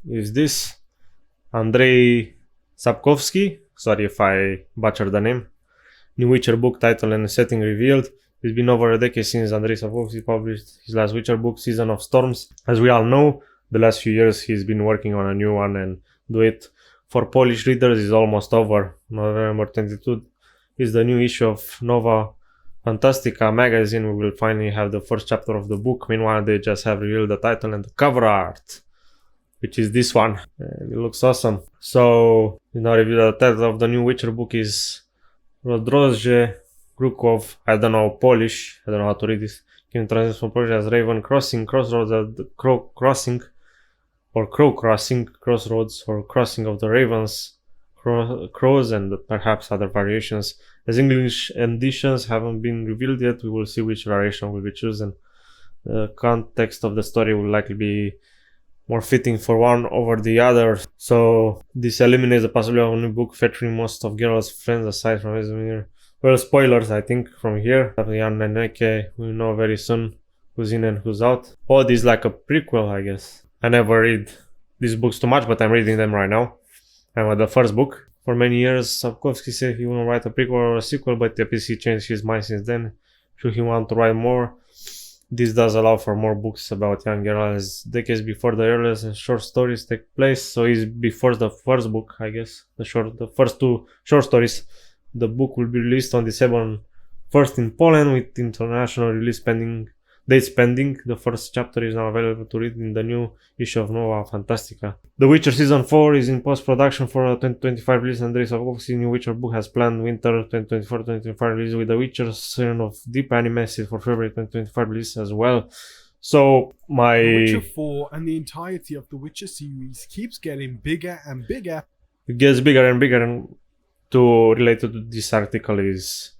is this Andrzej Sapkowski. Sorry if I butchered the name. New Witcher book title and setting revealed. It's been over a decade since Andrzej Sapkowski published his last Witcher book, Season of Storms. As we all know, the last few years he's been working on a new one, and do it for Polish readers is almost over. November 22 is the new issue of Nova Fantastica magazine. We will finally have the first chapter of the book. Meanwhile, they just have revealed the title and the cover art, which is this one. It looks awesome. So, now reveal the title of the new Witcher book is Rodrożje Krukov. I don't know Polish. I don't know how to read this. Can translate from Polish as Raven Crossing, Crossroads at the Crow Crossing, or Crow Crossing, Crossroads, or Crossing of the Ravens, Crows, and perhaps other variations. As English editions haven't been revealed yet, we will see which variation will be chosen. The context of the story will likely be more fitting for one over the other. So this eliminates the possibility of a new book featuring most of Geralt's friends aside from Vesemir. Well, spoilers I think from here. Jan and Neke, we know very soon who's in and who's out. Oh, this is like a prequel, I guess. I never read these books too much, but I'm reading them right now. I'm at the first book. For many years, Sapkowski said he wouldn't write a prequel or a sequel, but the PC changed his mind since then. Should he want to write more? This does allow for more books about young Geralt, as decades before the earliest and short stories take place. So it's before the first book, I guess. The first two short stories. The book will be released on December 1st in Poland, with international release dates pending. The first chapter is now available to read in the new issue of Nova Fantastica. The Witcher Season 4 is in post-production for a 2025 release. Andrzej Sapkowski's new Witcher book has planned winter 2024-2025 release, with The Witcher Son of Deep anime set for February 2025 release as well. So The Witcher 4 and the entirety of the Witcher series keeps getting bigger and bigger. It gets bigger and bigger, and to relate to this article is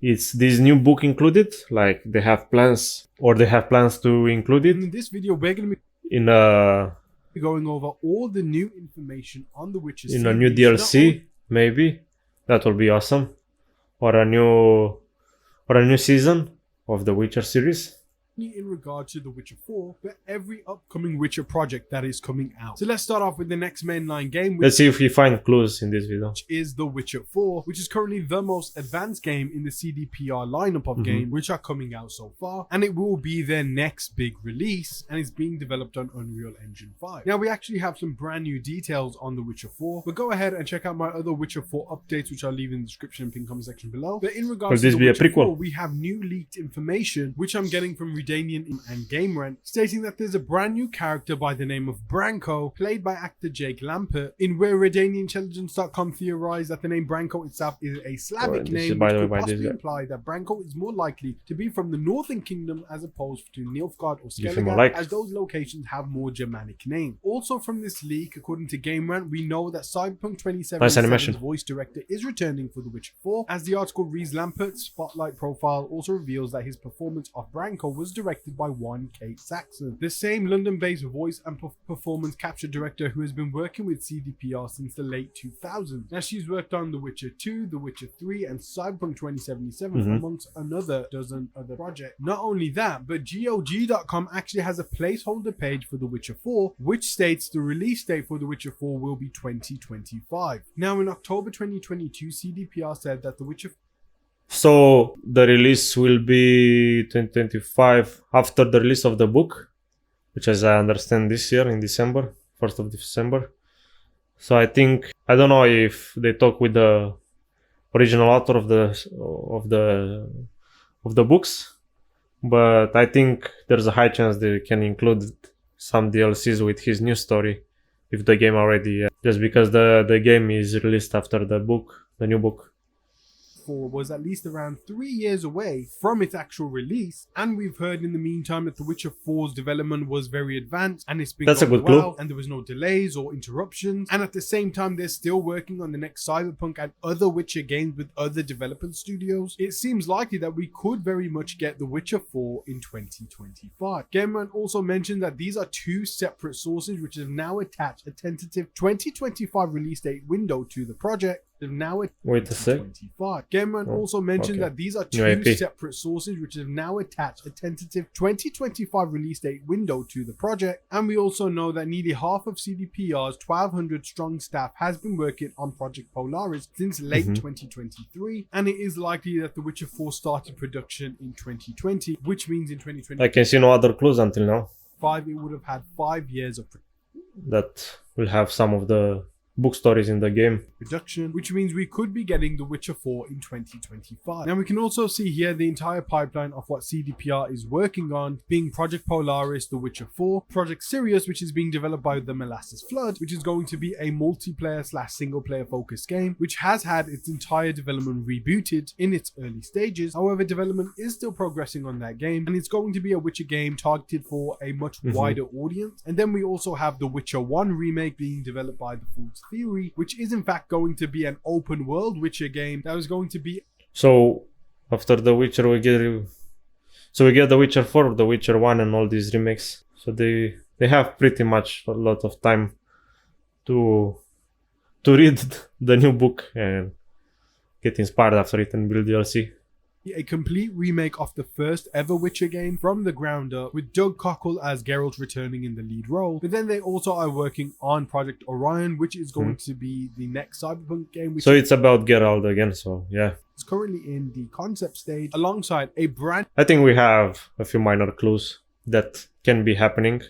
this new book included? Like they have plans to include it In this video, we're going to in a be going over all the new information on the Witcher series. in a new DLC, maybe. That will be awesome. Or a new season of the Witcher series. In regard to The Witcher 4, but every upcoming Witcher project that is coming out. So let's start off with the next mainline game, Let's see if we find clues in this video. which is The Witcher 4, which is currently the most advanced game in the CDPR lineup of games which are coming out so far, and it will be their next big release, and it's being developed on Unreal Engine 5. Now we actually have some brand new details on The Witcher 4, but go ahead and check out my other Witcher 4 updates, which I'll leave in the description and pinned comment section below. But in regards Will this to be The a Witcher prequel? 4, we have new leaked information, which I'm getting from Redanian and Game Rant, stating that there's a brand new character by the name of Branko, played by actor Jake Lampert, in where RedanianIntelligence.com theorized that the name Branko itself is a Slavic name, which could possibly imply that Branko is more likely to be from the Northern Kingdom as opposed to Nilfgaard or Skellige, as those locations have more Germanic names. Also from this leak, according to Game Rant, we know that Cyberpunk 2077's voice director is returning for The Witcher 4. As the article reads, Lampert's spotlight profile also reveals that his performance of Branko was directed by one Kate Saxon, the same London-based voice and performance capture director who has been working with CDPR since the late 2000s. Now she's worked on The Witcher 2, The Witcher 3, and Cyberpunk 2077, amongst another dozen other projects. Not only that, but GOG.com actually has a placeholder page for The Witcher 4, which states the release date for The Witcher 4 will be 2025. Now in October 2022, CDPR said that The Witcher So the release will be 2025 after the release of the book, which as I understand this year in December, 1st of December. So I don't know if they talk with the original author of the books, but I think there's a high chance they can include some DLCs with his new story if the game already, just because the game is released after the new book. 4 was at least around 3 years away from its actual release, and we've heard in the meantime that The Witcher 4's development was very advanced and it's been going well, and there was no delays or interruptions, and at the same time they're still working on the next Cyberpunk and other Witcher games with other development studios. It seems likely that we could very much get The Witcher 4 in 2025. Gameman also mentioned that these are two separate sources which have now attached a tentative 2025 release date window to the project. now Wait a sec. 2025. GameRant Oh, also mentioned okay. that these are New two IP. separate sources which have now attached a tentative 2025 release date window to the project. And we also know that nearly half of CDPR's 1,200 strong staff has been working on Project Polaris since late 2023, and it is likely that The Witcher 4 started production in 2020, which means in 2025 I can see no other clues until now it would have had 5 years of that will have some of the book stories in the game. production, which means we could be getting The Witcher 4 in 2025. Now we can also see here the entire pipeline of what CDPR is working on, being Project Polaris, The Witcher 4, Project Sirius, which is being developed by the Molasses Flood, which is going to be a multiplayer / single player focused game, which has had its entire development rebooted in its early stages. However, development is still progressing on that game, and it's going to be a Witcher game targeted for a much wider audience. And then we also have The Witcher 1 remake being developed by the Fool's Theory, which is in fact going to be an open world Witcher game that is going to be So after The Witcher we get The Witcher 4, The Witcher 1 and all these remakes. So they have pretty much a lot of time to read the new book and get inspired after it and build DLC. a complete remake of the first ever Witcher game from the ground up, with Doug Cockle as Geralt returning in the lead role. But then they also are working on Project Orion, which is going to be the next Cyberpunk game, which So it's about Geralt again, so yeah. is currently in the concept stage, alongside a brand I think we have a few minor clues that can be happening.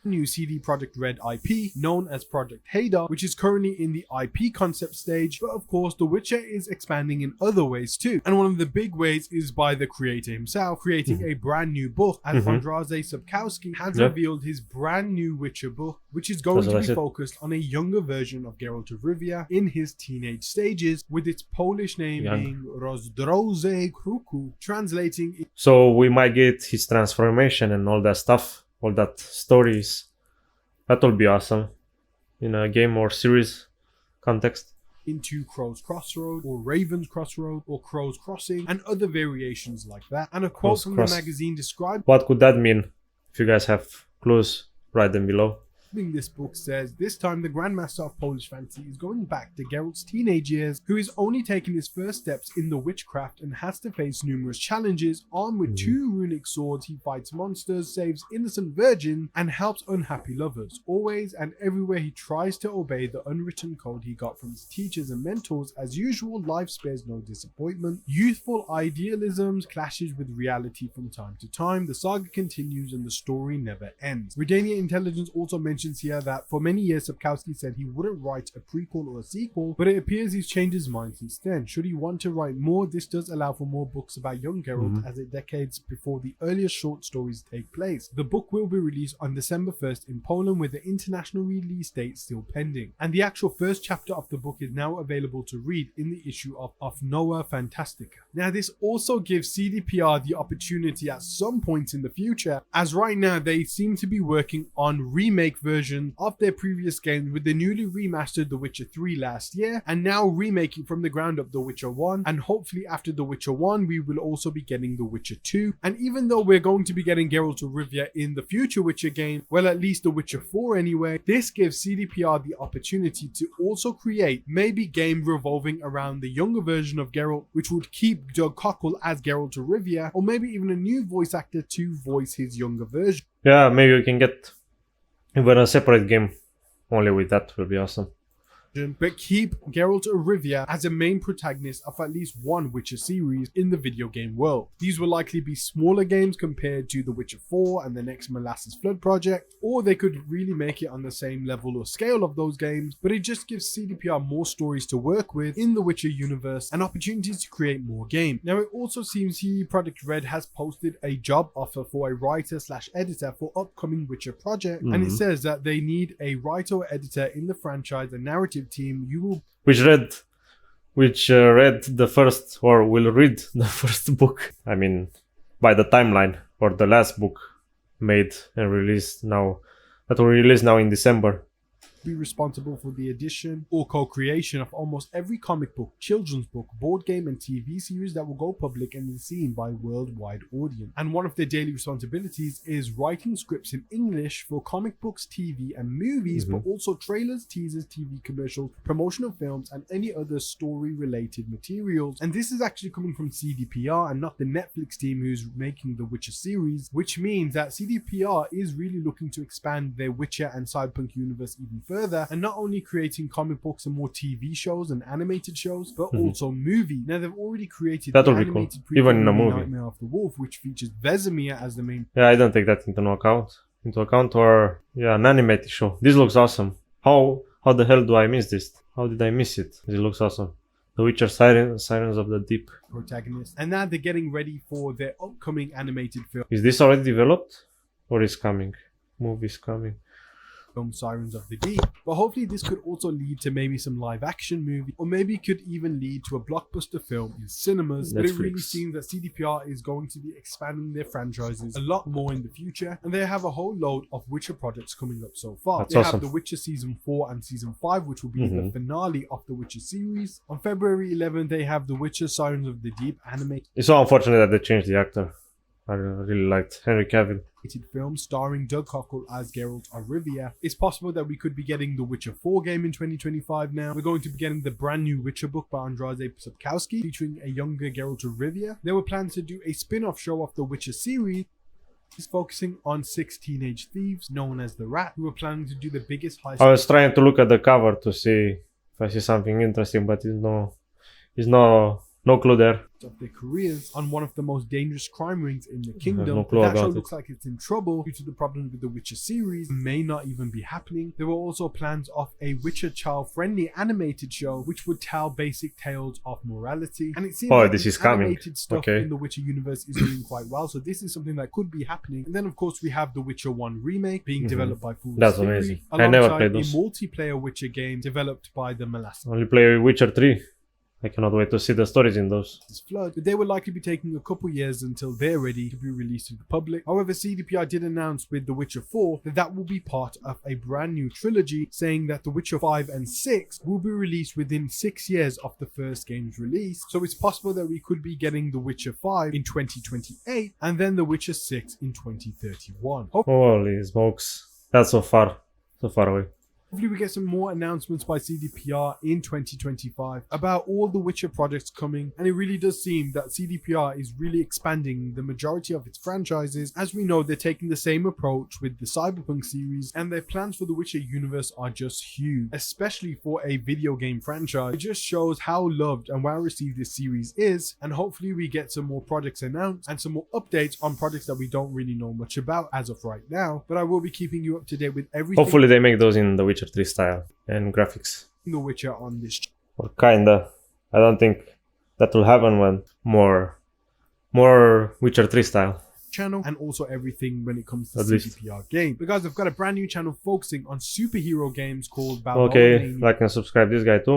new CD Projekt Red IP known as Project Hader, which is currently in the IP concept stage. But of course, The Witcher is expanding in other ways too, and one of the big ways is by the creator himself creating a brand new book, as Andrzej Sapkowski has revealed his brand new Witcher book, which is going to be focused on a younger version of Geralt of Rivia in his teenage stages, with its Polish name being Rozdroże Kruku, translating So we might get his transformation and all that stuff, all that stories. That will be awesome in a game or series context. into Crow's Crossroad or Raven's Crossroad or Crow's Crossing and other variations like that. And a quote Crow's from Cross. the magazine describing What could that mean? If you guys have clues, write them below. this book says, this time the Grandmaster of Polish fantasy is going back to Geralt's teenage years, who is only taking his first steps in the witchcraft and has to face numerous challenges. Armed with 2 runic swords, he fights monsters, saves innocent virgins, and helps unhappy lovers. Always and everywhere he tries to obey the unwritten code he got from his teachers and mentors. As usual, life spares no disappointment. Youthful idealisms clashes with reality from time to time. The saga continues and the story never ends. Redania Intelligence also mentions here that for many years Sapkowski said he wouldn't write a prequel or a sequel, but it appears he's changed his mind since then. Should he want to write more, this does allow for more books about young Geralt, as it decades before the earliest short stories take place. The book will be released on December 1st in Poland, with the international release date still pending. And the actual first chapter of the book is now available to read in the issue of Noah Fantastica. Now this also gives CDPR the opportunity at some point in the future, as right now they seem to be working on remake versions of their previous games, with the newly remastered The Witcher 3 last year, and now remaking from the ground up The Witcher 1, and hopefully after The Witcher 1 we will also be getting The Witcher 2. And even though we're going to be getting Geralt of Rivia in the future Witcher game, well, at least The Witcher 4 anyway, this gives CDPR the opportunity to also create maybe game revolving around the younger version of Geralt, which would keep Doug Cockle as Geralt of Rivia, or maybe even a new voice actor to voice his younger version. Yeah, maybe we can get even a separate game only with that. Will be awesome. But keep Geralt of Rivia as a main protagonist of at least one Witcher series in the video game world. These will likely be smaller games compared to The Witcher 4 and the next Molasses Flood project, or they could really make it on the same level or scale of those games, but it just gives CDPR more stories to work with in the Witcher universe and opportunities to create more games. Now it also seems CD Projekt Red has posted a job offer for a writer / editor for upcoming Witcher project, and it says that they need a writer or editor in the franchise and narrative team. You will read the first, or will read the first book. I mean, by the timeline, or the last book made and released now, that will release now in December. be responsible for the edition or co-creation of almost every comic book, children's book, board game, and TV series that will go public and is seen by a worldwide audience. And one of their daily responsibilities is writing scripts in English for comic books, TV, and movies, but also trailers, teasers, TV commercials, promotional films, and any other story-related materials. And this is actually coming from CDPR and not the Netflix team who's making the Witcher series, which means that CDPR is really looking to expand their Witcher and Cyberpunk universe even further, and not only creating comic books and more TV shows and animated shows, but also movie. Now they've already created the animated prequel, even in a movie, Nightmare of the Wolf, which features Vesemir as the main. Yeah, I don't take that into account. Or yeah, an animated show. This looks awesome. How the hell do I miss this? How did I miss it? It looks awesome. The Witcher Sirens of the Deep protagonist. And now they're getting ready for their upcoming animated film. Is this already developed or is coming? Movie's coming. Sirens of the Deep. But hopefully this could also lead to maybe some live action movie, or maybe it could even lead to a blockbuster film in cinemas. But it really seems that CDPR is going to be expanding their franchises a lot more in the future, and they have a whole load of Witcher projects coming up so far. That's they awesome. have The Witcher Season 4 and Season 5, which will be the finale of the Witcher series. On February 11th, they have The Witcher Sirens of the Deep animated. It's so unfortunate that they changed the actor. I really liked Henry Cavill. Film starring Doug Cockle as Geralt of Rivia. It's possible that we could be getting the Witcher 4 game in 2025 now. We're going to be getting the brand new Witcher book by Andrzej Sapkowski featuring a younger Geralt of Rivia. There were plans to do a spin-off show of the Witcher series focusing on 6 teenage thieves known as the Rat, who were planning to do the biggest heist. I was trying to look at the cover to see if I see something interesting, but it's no clue there. Of their careers on one of the most dangerous crime rings in the kingdom. No clue that show about looks like it's in trouble due to the problems with the Witcher series. It may not even be happening. There were also plans of a Witcher child-friendly animated show which would tell basic tales of morality. And it seems like this is animated coming. stuff in the Witcher universe is doing quite well. So this is something that could be happening. And then of course we have the Witcher 1 remake being developed by Fool's That's Theory, amazing. I never played those. a multiplayer Witcher game developed by the Molasses. Only play Witcher 3. I cannot wait to see the stories in those. Flood, but they will likely be taking a couple years until they're ready to be released to the public. However, CDPR did announce with The Witcher 4 that will be part of a brand new trilogy, saying that The Witcher 5 and 6 will be released within 6 years of the first game's release. So it's possible that we could be getting The Witcher 5 in 2028 and then The Witcher 6 in 2031. Holy smokes. That's so far away. Hopefully we get some more announcements by CDPR in 2025 about all the Witcher projects coming, and it really does seem that CDPR is really expanding the majority of its franchises. As we know, they're taking the same approach with the Cyberpunk series, and their plans for the Witcher universe are just huge, especially for a video game franchise. It just shows how loved and well received this series is, and hopefully we get some more projects announced and some more updates on projects that we don't really know much about as of right now, but I will be keeping you up to date with everything. Hopefully they make those in The Witcher 3 style and graphics. The Witcher on this or kinda. I don't think that will happen when more Witcher 3 style. Channel, and also everything when it comes to CDPR game. Because I've got a brand new channel focusing on superhero games called Balboa. Okay, like and subscribe this guy too.